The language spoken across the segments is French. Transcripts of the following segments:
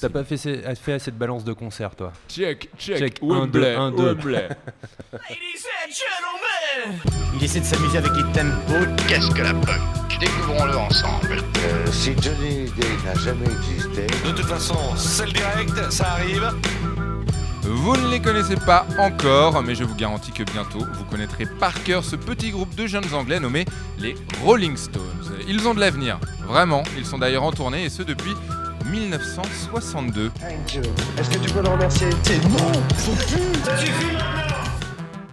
T'as pas fait assez de balance de concert, toi. Check. Wembley. Wembley. Il essaie de s'amuser avec les tempos. Qu'est-ce que la punk? Découvrons-le ensemble. Si Johnny Day n'a jamais existé, De toute façon, c'est le direct, ça arrive. Vous ne les connaissez pas encore, mais je vous garantis que bientôt, vous connaîtrez par cœur ce petit groupe de jeunes anglais nommé les Rolling Stones. Ils ont de l'avenir, vraiment. Ils sont d'ailleurs en tournée, et ce depuis 1962. thank you. Est-ce que tu peux le remercier?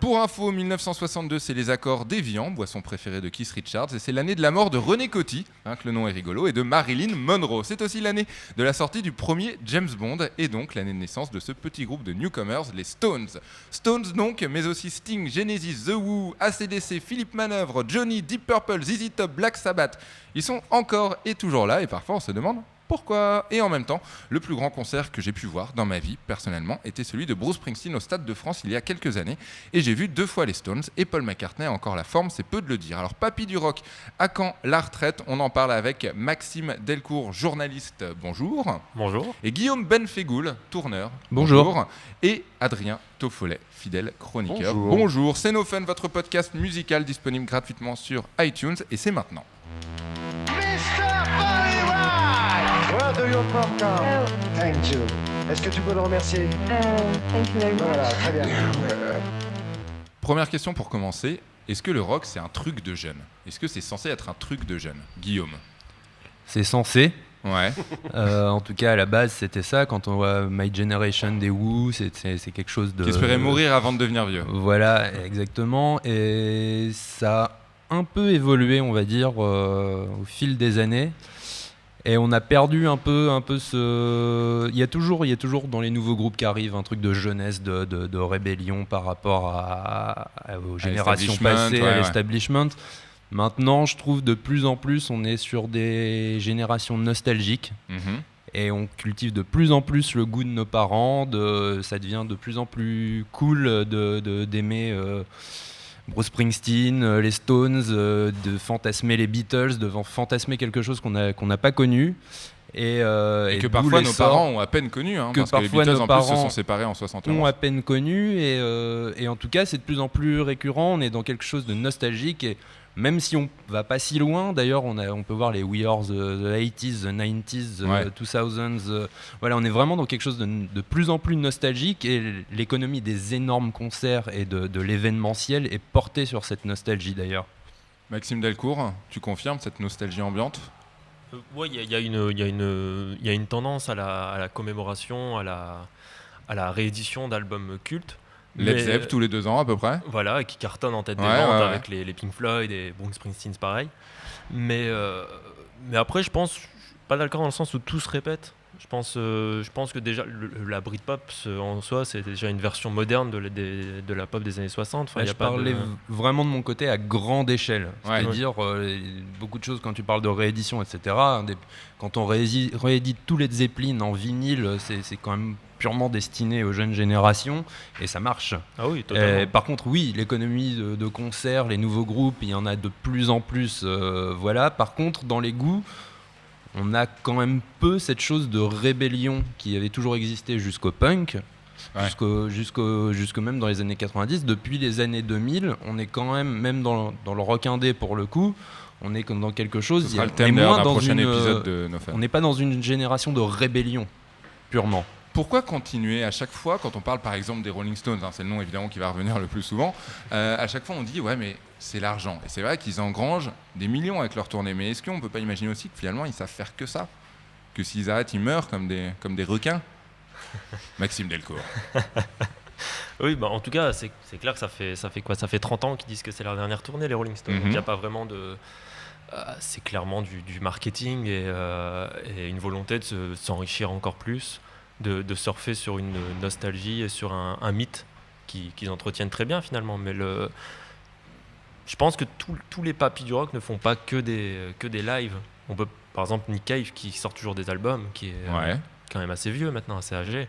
Pour info, 1962, c'est les accords d'Evian, boisson préférée de Keith Richards, et c'est l'année de la mort de René Coty, que le nom est rigolo, et de Marilyn Monroe. C'est aussi l'année de la sortie du premier James Bond, et donc l'année de naissance de ce petit groupe de newcomers, les Stones. Stones donc, mais aussi Sting, Genesis, The Who, AC/DC, Philippe Manœuvre, Johnny, Deep Purple, ZZ Top, Black Sabbath. Ils sont encore et toujours là, et parfois on se demande pourquoi. Et en même temps, le plus grand concert que j'ai pu voir dans ma vie, personnellement, était celui de Bruce Springsteen au Stade de France il y a quelques années. Et j'ai vu 2 fois les Stones, et Paul McCartney a encore la forme, c'est peu de le dire. Alors, papy du rock, à quand la retraite? On en parle avec Maxime Delcourt, journaliste, bonjour. Bonjour. Et Guillaume Benfegoul, tourneur, Bonjour. Et Adrien Toffolet, fidèle chroniqueur. Bonjour. C'est No Fun, votre podcast musical disponible gratuitement sur iTunes, et c'est maintenant. Where do you come from? Thank you. Est-ce que tu peux le remercier? Thank you very much. Voilà, très bien. Première question pour commencer. Est-ce que le rock, c'est un truc de jeune? Est-ce que c'est censé être un truc de jeune? Guillaume. C'est censé. Ouais. En tout cas, à la base, c'était ça. Quand on voit My Generation des Who, c'est quelque chose de... Qui espérait mourir avant de devenir vieux. Voilà, exactement. Et ça a un peu évolué, on va dire, au fil des années. Et on a perdu un peu ce... Il y a toujours dans les nouveaux groupes qui arrivent un truc de jeunesse, de rébellion par rapport aux générations passées, à l'establishment. Maintenant, je trouve de plus en plus, on est sur des générations nostalgiques. Mhm. Et on cultive de plus en plus le goût de nos parents. Ça devient de plus en plus cool d'aimer... Bruce Springsteen, les Stones, de fantasmer les Beatles, de fantasmer quelque chose qu'on n'a pas connu. Et que parfois nos parents ont à peine connu, parce que les Beatles en plus se sont séparés en 71. Ont à peine connu, et en tout cas c'est de plus en plus récurrent, on est dans quelque chose de nostalgique, et même si on va pas si loin, d'ailleurs on peut voir les We Are the 80s, the 90s, the 2000s, voilà, on est vraiment dans quelque chose de plus en plus nostalgique, et l'économie des énormes concerts et de l'événementiel est portée sur cette nostalgie d'ailleurs. Maxime Delcourt, tu confirmes cette nostalgie ambiante? Oui, il y a une tendance à la commémoration, à la réédition d'albums cultes. Led Zepp tous les 2 ans à peu près. Voilà, et qui cartonnent en tête des ventes avec les Pink Floyd et Bruce Springsteen, c'est pareil. Mais après, je suis pas d'accord dans le sens où tout se répète. Je pense que déjà la Britpop en soi, c'est déjà une version moderne de la pop des années 60. Enfin, je parlais vraiment de mon côté à grande échelle. C'est-à-dire beaucoup de choses quand tu parles de réédition, etc. Quand on réédite tous les Zeppelin en vinyle, c'est quand même purement destiné aux jeunes générations, et ça marche. Ah oui, totalement. Par contre, oui, l'économie de concerts, les nouveaux groupes, il y en a de plus en plus. Voilà. Par contre, dans les goûts, on a quand même peu cette chose de rébellion qui avait toujours existé jusqu'au punk, jusque même dans les années 90. Depuis les années 2000, on est quand même dans le rock indé pour le coup, on est dans quelque chose... Ce sera le thème d'un prochain épisode de No Fun. On n'est pas dans une génération de rébellion, purement. Pourquoi continuer à chaque fois, quand on parle par exemple des Rolling Stones, c'est le nom évidemment qui va revenir le plus souvent, à chaque fois on dit ouais mais c'est l'argent. Et c'est vrai qu'ils engrangent des millions avec leur tournée, mais est-ce qu'on ne peut pas imaginer aussi que finalement ils savent faire que ça? Que s'ils arrêtent, ils meurent comme des requins? Maxime Delcourt. Oui, en tout cas, c'est clair que ça fait quoi? Ça fait 30 ans qu'ils disent que c'est leur dernière tournée, les Rolling Stones. Donc il n'y a pas vraiment de... c'est clairement du marketing et une volonté de s'enrichir encore plus. De surfer sur une nostalgie et sur un mythe qu'ils entretiennent très bien finalement. Mais je pense que tous les papis du rock ne font pas que des lives. On peut, par exemple, Nick Cave qui sort toujours des albums, qui est quand même assez vieux maintenant, assez âgé.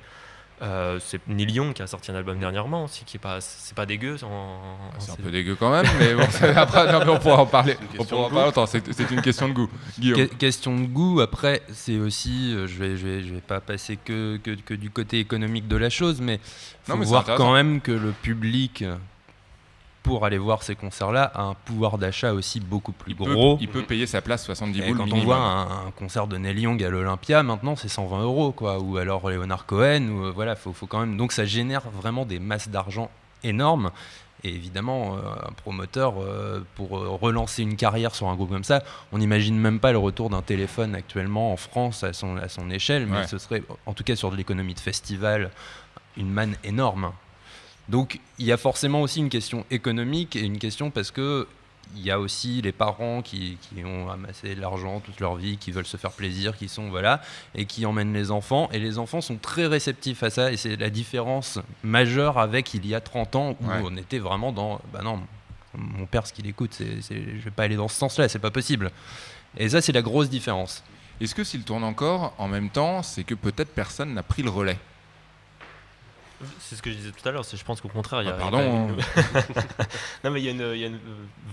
C'est Neil Young qui a sorti un album dernièrement aussi, c'est pas dégueu. C'est un peu dégueu quand même, mais bon, après, non, mais on pourra en parler. On pourra en parler longtemps. C'est une question de goût. Guillaume. Question de goût. Après, c'est aussi, je vais pas passer que du côté économique de la chose, mais faut voir quand même que le public, pour aller voir ces concerts-là, a un pouvoir d'achat aussi beaucoup plus gros. Il peut payer sa place 70 boules quand minimum. on voit un concert de Neil Young à l'Olympia, maintenant c'est 120 €, quoi. Ou alors Leonard Cohen, ou voilà, faut quand même. Donc ça génère vraiment des masses d'argent énormes. Et évidemment, un promoteur, pour relancer une carrière sur un groupe comme ça, on n'imagine même pas le retour d'un téléphone actuellement en France à son échelle, mais ce serait, en tout cas sur de l'économie de festival, une manne énorme. Donc il y a forcément aussi une question économique et une question parce que il y a aussi les parents qui ont amassé de l'argent toute leur vie, qui veulent se faire plaisir, qui sont et qui emmènent les enfants. Et les enfants sont très réceptifs à ça. Et c'est la différence majeure avec il y a 30 ans où on était vraiment dans non, mon père ce qu'il écoute, je vais pas aller dans ce sens-là, c'est pas possible. Et ça c'est la grosse différence. Est-ce que s'il tourne encore en même temps, c'est que peut-être personne n'a pris le relais? C'est ce que je disais tout à l'heure, je pense qu'au contraire, il y a pardon. Non mais il y a une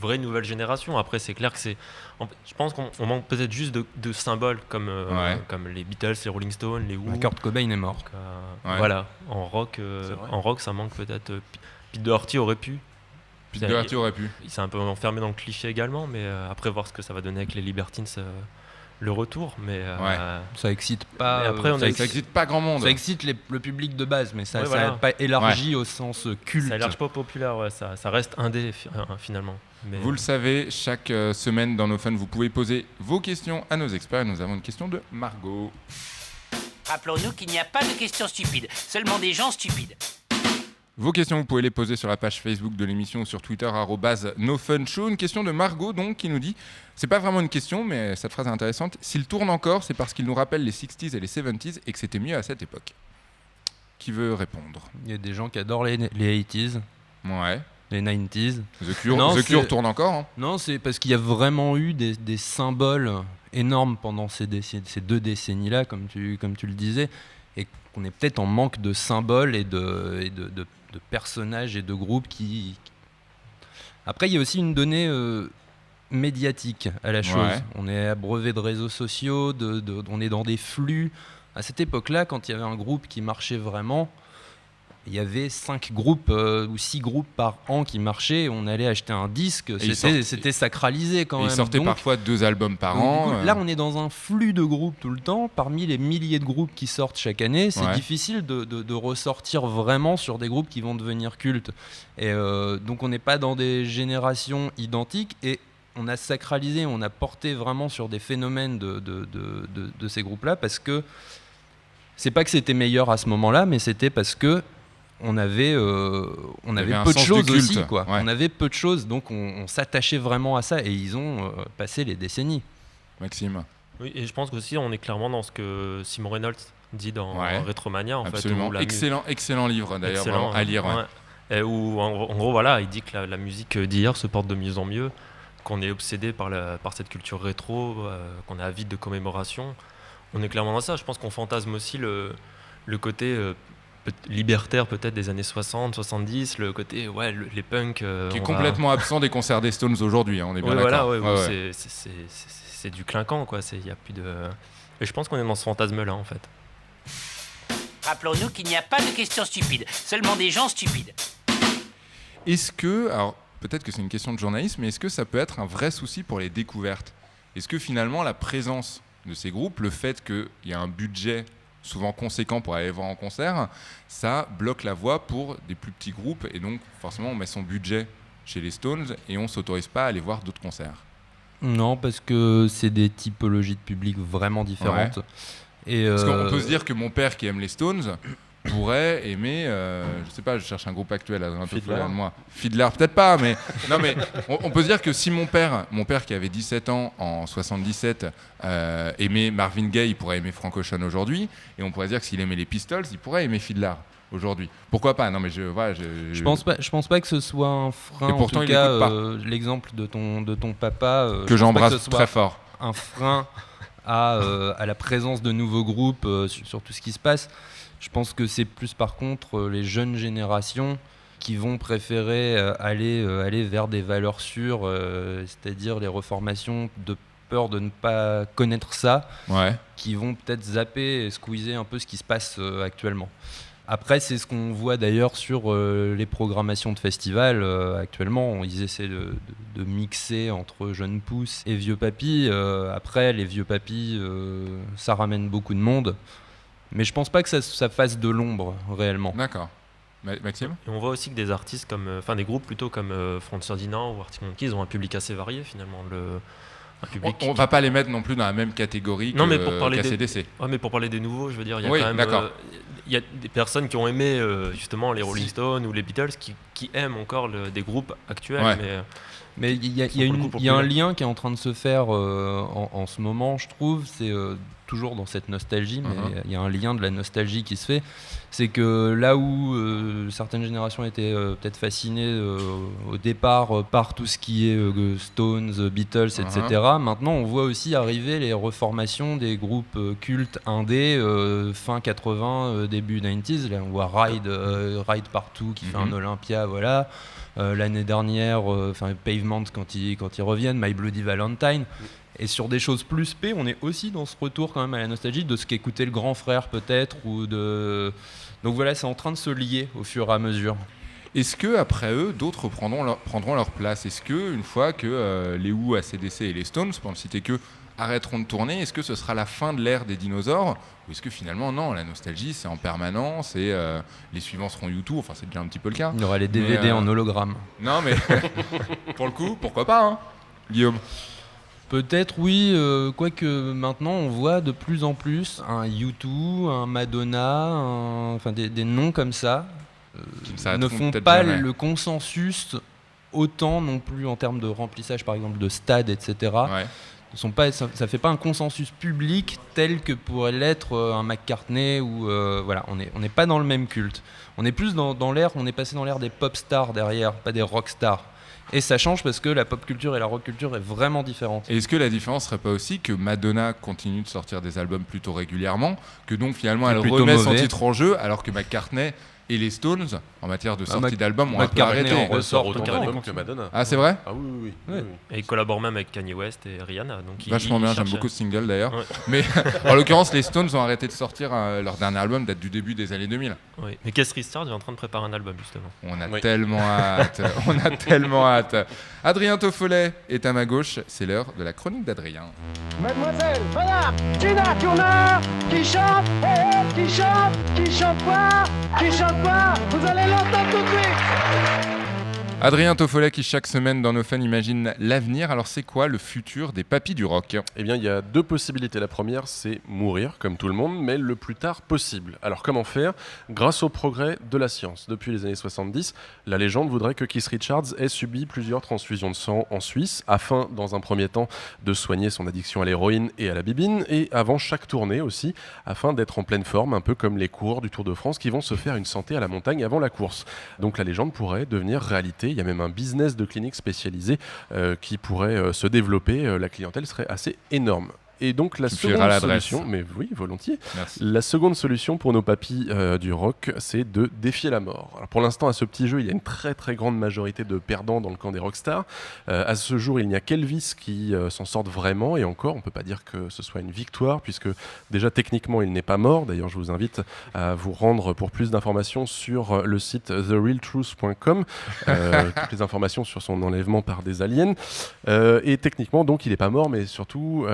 vraie nouvelle génération. Après c'est clair que je pense qu'on manque peut-être juste de symboles comme les Beatles, les Rolling Stones, les Who. Kurt Cobain est mort. Voilà, en rock ça manque peut-être. Pete Doherty aurait pu. Pete Doherty aurait pu. Il s'est un peu enfermé dans le cliché également, mais après voir ce que ça va donner avec les Libertines. Le retour, mais ça excite pas. Après, ça excite pas grand monde. Ça excite le public de base, mais ça n'a pas élargi au sens culte. Ça élarge pas populaire, ça reste indé finalement. Mais vous le savez, chaque semaine dans nos fun, vous pouvez poser vos questions à nos experts. Nous avons une question de Margot. Rappelons-nous qu'il n'y a pas de questions stupides, seulement des gens stupides. Vos questions, vous pouvez les poser sur la page Facebook de l'émission ou sur Twitter @nofunshow. Une question de Margot donc qui nous dit, c'est pas vraiment une question mais cette phrase est intéressante, s'il tourne encore c'est parce qu'il nous rappelle les 60s et les 70s et que c'était mieux à cette époque. Qui veut répondre? Il y a des gens qui adorent les 80s. Ouais. Les 90s. The Cure tourne encore hein. Non, c'est parce qu'il y a vraiment eu des symboles énormes pendant ces 2 décennies-là, comme tu le disais, et qu'on est peut-être en manque de symboles et de personnages et de groupes qui... Après, il y a aussi une donnée médiatique à la chose. Ouais. On est abreuvé de réseaux sociaux, on est dans des flux. À cette époque-là, quand il y avait un groupe qui marchait vraiment, il y avait 5 groupes ou 6 groupes par an qui marchaient. On allait acheter un disque, c'était sacralisé quand même. Ils sortaient parfois 2 albums par an. Là, on est dans un flux de groupes tout le temps. Parmi les milliers de groupes qui sortent chaque année, c'est difficile de ressortir vraiment sur des groupes qui vont devenir cultes. Et donc, on n'est pas dans des générations identiques. Et on a sacralisé, on a porté vraiment sur des phénomènes de ces groupes-là parce que c'est pas que c'était meilleur à ce moment-là, mais c'était parce que on avait peu de choses aussi, quoi. Ouais. On avait peu de choses, donc on s'attachait vraiment à ça et ils ont passé les décennies. Maxime. Oui, et je pense qu'aussi on est clairement dans ce que Simon Reynolds dit dans Retromania. Absolument. Excellent livre d'ailleurs, vraiment, à lire. Et où en gros voilà, il dit que la musique d'hier se porte de mieux en mieux, qu'on est obsédé par cette culture rétro, qu'on est avide de commémoration. On est clairement dans ça. Je pense qu'on fantasme aussi le côté libertaire peut-être des années 60, 70, le côté les punks qui est complètement absent des concerts des Stones aujourd'hui, on est bien d'accord. C'est du clinquant quoi, il y a plus de et je pense qu'on est dans ce fantasme là en fait. Rappelons-nous qu'il n'y a pas de questions stupides, seulement des gens stupides. Est-ce que, alors peut-être que c'est une question de journalisme, mais est-ce que ça peut être un vrai souci pour les découvertes? Est-ce que finalement la présence de ces groupes, le fait qu'il y a un budget souvent conséquent pour aller voir en concert, ça bloque la voie pour des plus petits groupes et donc forcément on met son budget chez les Stones et on ne s'autorise pas à aller voir d'autres concerts? Non, parce que c'est des typologies de public vraiment différentes. Ouais. Et parce qu'on peut se dire que mon père qui aime les Stones pourrait aimer, je sais pas, je cherche un groupe actuel un peu plus loin de moi. Fiddler, peut-être pas, mais non, mais on peut se dire que si mon père qui avait 17 ans en 77 aimait Marvin Gaye, il pourrait aimer Frank Ocean aujourd'hui, et on pourrait dire que s'il aimait les Pistols, il pourrait aimer Fiddler aujourd'hui. Pourquoi pas? Non, mais je pense pas que ce soit un frein. Et pourtant, en tout cas, l'exemple de ton papa que j'embrasse très fort. Un frein à la présence de nouveaux groupes sur tout ce qui se passe. Je pense que c'est plus par contre les jeunes générations qui vont préférer aller vers des valeurs sûres, c'est-à-dire les reformations, de peur de ne pas connaître ça, qui vont peut-être zapper et squeezer un peu ce qui se passe actuellement. Après, c'est ce qu'on voit d'ailleurs sur les programmations de festivals. Actuellement, ils essaient de mixer entre jeunes pousses et vieux papis. Après, les vieux papis, ça ramène beaucoup de monde. Mais je pense pas que ça fasse de l'ombre, réellement. D'accord. Maxime ? Et on voit aussi que des artistes des groupes plutôt comme Front Ferdinand ou Arctic Monkeys ont un public assez varié finalement. On va pas les mettre non plus dans la même catégorie qu'ACDC. Mais pour parler des nouveaux, je veux dire, il y a quand même il y a des personnes qui ont aimé justement les Rolling Stones ou les Beatles qui aiment encore des groupes actuels. Mais il y a un lien qui est en train de se faire en ce moment, je trouve. C'est toujours dans cette nostalgie, mais il y a un lien de la nostalgie qui se fait. C'est que là où certaines générations étaient peut-être fascinées au départ par tout ce qui est Stones, Beatles, etc. Maintenant, on voit aussi arriver les reformations des groupes cultes indés fin 80, début 90s. Là, on voit Ride Partout qui fait un Olympia, voilà. L'année dernière, Pavement quand ils reviennent, My Bloody Valentine. Et sur des choses plus spé, on est aussi dans ce retour quand même à la nostalgie de ce qu'écoutait le grand frère peut-être donc voilà, c'est en train de se lier au fur et à mesure. Est-ce que après eux, d'autres prendront leur place ? Est-ce que une fois que les Who, AC/DC et les Stones, pour ne citer que, arrêteront de tourner, est-ce que ce sera la fin de l'ère des dinosaures ? Ou est-ce que finalement, non, la nostalgie, c'est en permanence et les suivants seront U2, enfin c'est déjà un petit peu le cas. Il y aura les DVD en hologramme. Non mais, pour le coup, pourquoi pas, hein, Guillaume ? Peut-être oui, quoique maintenant on voit de plus en plus un U2, un Madonna, des noms comme ça ne font pas le consensus autant non plus en termes de remplissage par exemple de stades, etc. Ça ne fait pas un consensus public tel que pourrait l'être un McCartney ou voilà, on n'est pas dans le même culte. On est plus dans l'ère, on est passé dans l'ère des pop stars derrière, pas des rock stars. Et ça change parce que la pop culture et la rock culture est vraiment différente. Et est-ce que la différence serait pas aussi que Madonna continue de sortir des albums plutôt régulièrement, que donc finalement elle remet son titre en jeu, alors que McCartney et les Stones, en matière de sortie d'albums, ont un peu arrêté. On ressort autant d'albums que Madonna. Ah, c'est vrai ? Ah oui. Et ils collaborent même avec Kanye West et Rihanna. Donc vachement bien, j'aime beaucoup ce single d'ailleurs. Ouais. Mais en l'occurrence, les Stones ont arrêté de sortir leur dernier album, date du début des années 2000. Oui. Mais Keith Richards est en train de préparer un album justement. On a tellement hâte. Adrien Toffolet est à ma gauche, c'est l'heure de la chronique d'Adrien. Mademoiselle, madame, Tina Turner, qui chante quoi ? Vous allez l'entendre tout de suite. Adrien Toffolet qui chaque semaine dans nos fans imagine l'avenir. Alors c'est quoi le futur des papis du rock ? Eh bien il y a deux possibilités. La première c'est mourir comme tout le monde, mais le plus tard possible. Alors comment faire ? Grâce au progrès de la science. Depuis les années 70, la légende voudrait que Keith Richards ait subi plusieurs transfusions de sang en Suisse afin dans un premier temps de soigner son addiction à l'héroïne et à la bibine et avant chaque tournée aussi afin d'être en pleine forme, un peu comme les coureurs du Tour de France qui vont se faire une santé à la montagne avant la course. Donc la légende pourrait devenir réalité. Il y a même un business de clinique spécialisé qui pourrait se développer. La clientèle serait assez énorme. Et donc la seconde solution, mais oui, volontiers. Merci. La seconde solution pour nos papis du rock, c'est de défier la mort. Alors pour l'instant, à ce petit jeu, il y a une très très grande majorité de perdants dans le camp des rockstars. À ce jour, il n'y a qu'Elvis qui s'en sortent vraiment, et encore, on peut pas dire que ce soit une victoire, puisque déjà techniquement, il n'est pas mort. D'ailleurs, je vous invite à vous rendre pour plus d'informations sur le site therealtruth.com, toutes les informations sur son enlèvement par des aliens. Et techniquement, donc, il n'est pas mort, mais surtout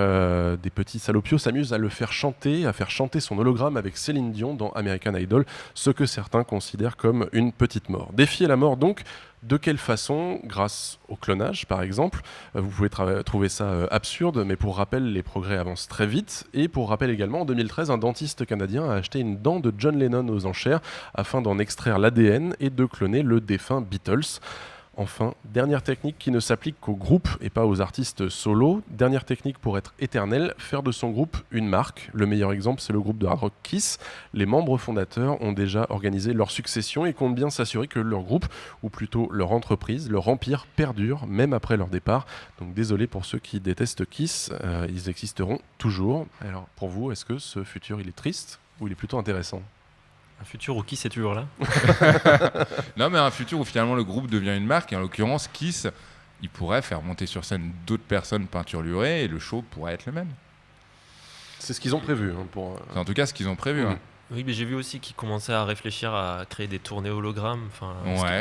des petits salopios s'amusent à faire chanter son hologramme avec Céline Dion dans American Idol, ce que certains considèrent comme une petite mort. Défier la mort donc, de quelle façon ? Grâce au clonage par exemple. Vous pouvez trouver ça absurde, mais pour rappel, les progrès avancent très vite. Et pour rappel également, en 2013, un dentiste canadien a acheté une dent de John Lennon aux enchères afin d'en extraire l'ADN et de cloner le défunt Beatles. Enfin, dernière technique qui ne s'applique qu'aux groupes et pas aux artistes solos. Dernière technique pour être éternel, faire de son groupe une marque. Le meilleur exemple, c'est le groupe de hard rock Kiss. Les membres fondateurs ont déjà organisé leur succession et comptent bien s'assurer que leur groupe, ou plutôt leur entreprise, leur empire perdure, même après leur départ. Donc désolé pour ceux qui détestent Kiss, ils existeront toujours. Alors pour vous, est-ce que ce futur, il est triste ou il est plutôt intéressant ? Un futur où Kiss est toujours là. Non, mais un futur où finalement le groupe devient une marque, et en l'occurrence Kiss, il pourrait faire monter sur scène d'autres personnes peinturlurées et le show pourrait être le même. C'est ce qu'ils ont prévu. C'est en tout cas ce qu'ils ont prévu. Hein. Oui, mais j'ai vu aussi qu'ils commençaient à réfléchir à créer des tournées hologrammes. Enfin,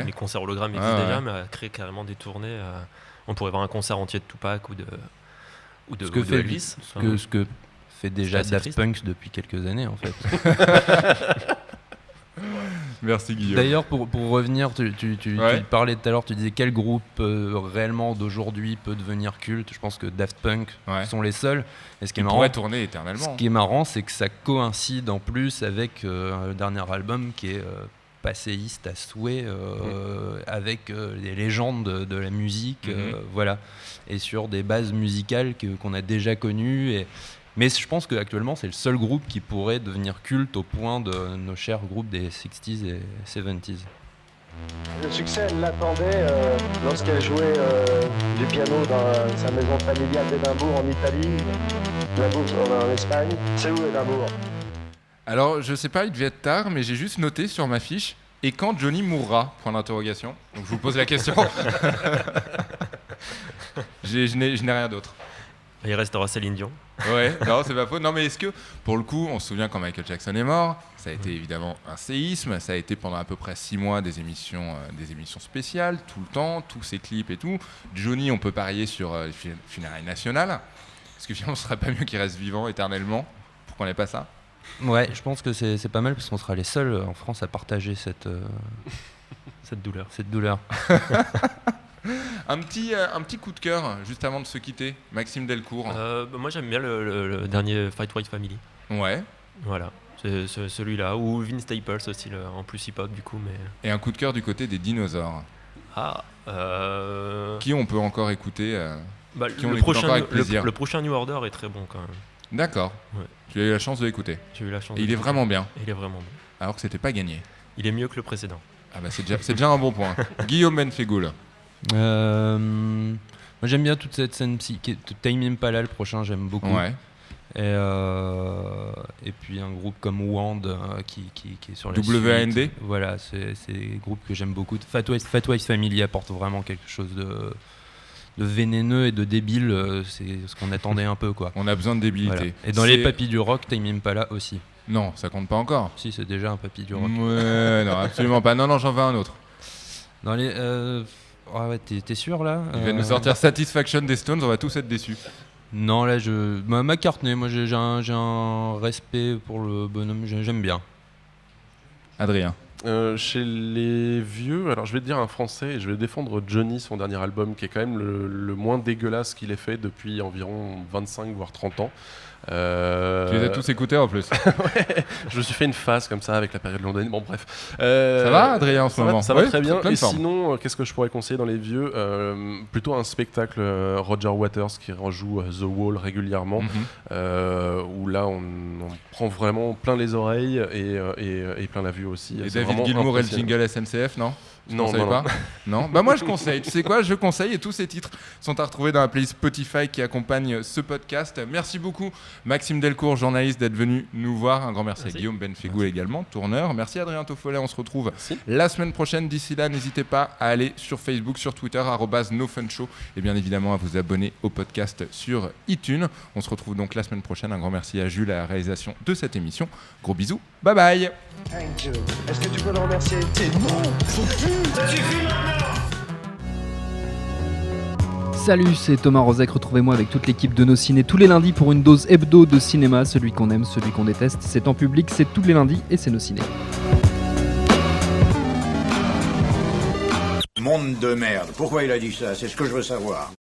les concerts hologrammes existent déjà, mais à créer carrément des tournées. On pourrait voir un concert entier de Tupac ou de Elvis. Ce que fait déjà Daft Punk depuis quelques années, en fait. Merci Guillaume. D'ailleurs, pour revenir, tu parlais tout à l'heure, tu disais quel groupe réellement d'aujourd'hui peut devenir culte. Je pense que Daft Punk sont les seuls. Et ce qui est marrant, pourrait tourner éternellement. Ce qui est marrant, c'est que ça coïncide en plus avec le dernier album qui est passéiste à souhait, avec les légendes de la musique, voilà, et sur des bases musicales qu'on a déjà connues. Mais je pense qu'actuellement, c'est le seul groupe qui pourrait devenir culte au point de nos chers groupes des 60s et 70s. Le succès, elle l'attendait lorsqu'elle jouait du piano dans sa maison familiale d'Édimbourg en Italie, en Espagne. C'est où Édimbourg ? Alors, je sais pas, il devait être tard, mais j'ai juste noté sur ma fiche « Et quand Johnny mourra ?» Point d'interrogation. Donc je vous pose la question. Je n'ai rien d'autre. Il restera Céline Dion. Ouais, non, c'est pas faux. Non, mais est-ce que, pour le coup, on se souvient quand Michael Jackson est mort, ça a été évidemment un séisme, ça a été pendant à peu près 6 mois des émissions spéciales, tout le temps, tous ses clips et tout. Johnny, on peut parier sur les funérailles nationales. Est-ce que finalement, ce serait pas mieux qu'il reste vivant éternellement pour qu'on n'ait pas ça ? Ouais, je pense que c'est pas mal parce qu'on sera les seuls en France à partager cette douleur. Un petit coup de cœur juste avant de se quitter, Maxime Delcourt. Moi j'aime bien le dernier Fight White Family. Ouais. Voilà, c'est celui-là, ou Vince Staples aussi, en plus hip-hop du coup. Mais... Et un coup de cœur du côté des dinosaures. Qui on peut encore écouter le prochain New Order est très bon quand même. D'accord. Ouais. Tu as eu la chance de l'écouter. J'ai eu la chance. Et il est vraiment bien. Il est vraiment bien. Alors que c'était pas gagné. Il est mieux que le précédent. Ah bah c'est déjà un bon point. Guillaume Benfegoul. Moi j'aime bien toute cette scène Tame Impala, le prochain j'aime beaucoup. Ouais. Et puis un groupe comme Wand qui est sur la WAND. suite. Voilà, c'est des groupes que j'aime beaucoup. Fat White Family apporte vraiment quelque chose de vénéneux et de débile, c'est ce qu'on attendait un peu quoi. On a besoin de débilité. Voilà. Et dans les papis du rock, Tame Impala aussi. Non, ça compte pas encore. Si, c'est déjà un papy du rock. Ouais, non, absolument pas. Non, j'en veux un autre. Dans les ah ouais, t'es sûr là Il va nous sortir Satisfaction des Stones, on va tous être déçus. Non, là, McCartney, moi j'ai un respect pour le bonhomme, j'aime bien. Adrien. Chez les vieux, alors je vais te dire un français et je vais défendre Johnny, son dernier album, qui est quand même le moins dégueulasse qu'il ait fait depuis environ 25 voire 30 ans. Tu les as tous écoutés en plus. Ouais, je me suis fait une phase comme ça avec la période londonienne. Bon, bref. Ça va, Adrien, en ce moment ? Ça va très bien. Et sinon, qu'est-ce que je pourrais conseiller dans les vieux ? Plutôt un spectacle Roger Waters qui rejoue The Wall régulièrement, où là, on prend vraiment plein les oreilles et plein la vue aussi. Et David Gilmour et le jingle SNCF, non ? Non. Non. Bah moi je conseille. Tu sais quoi ? Je conseille et tous ces titres sont à retrouver dans la playlist Spotify qui accompagne ce podcast. Merci beaucoup Maxime Delcourt, journaliste, d'être venu nous voir. Un grand merci. À Guillaume Benfegoul également, tourneur. Merci Adrien Toffolet. On se retrouve la semaine prochaine. D'ici là, n'hésitez pas à aller sur Facebook, sur Twitter @NoFunShow et bien évidemment à vous abonner au podcast sur iTunes. On se retrouve donc la semaine prochaine. Un grand merci à Jules à la réalisation de cette émission. Gros bisous. Bye bye. Thank you. Est-ce que tu peux le remercier ? Salut, c'est Thomas Rozek. Retrouvez-moi avec toute l'équipe de Nos Ciné tous les lundis pour une dose hebdo de cinéma. Celui qu'on aime, celui qu'on déteste. C'est en public, c'est tous les lundis et c'est Nos Ciné. Monde de merde. Pourquoi il a dit ça ? C'est ce que je veux savoir.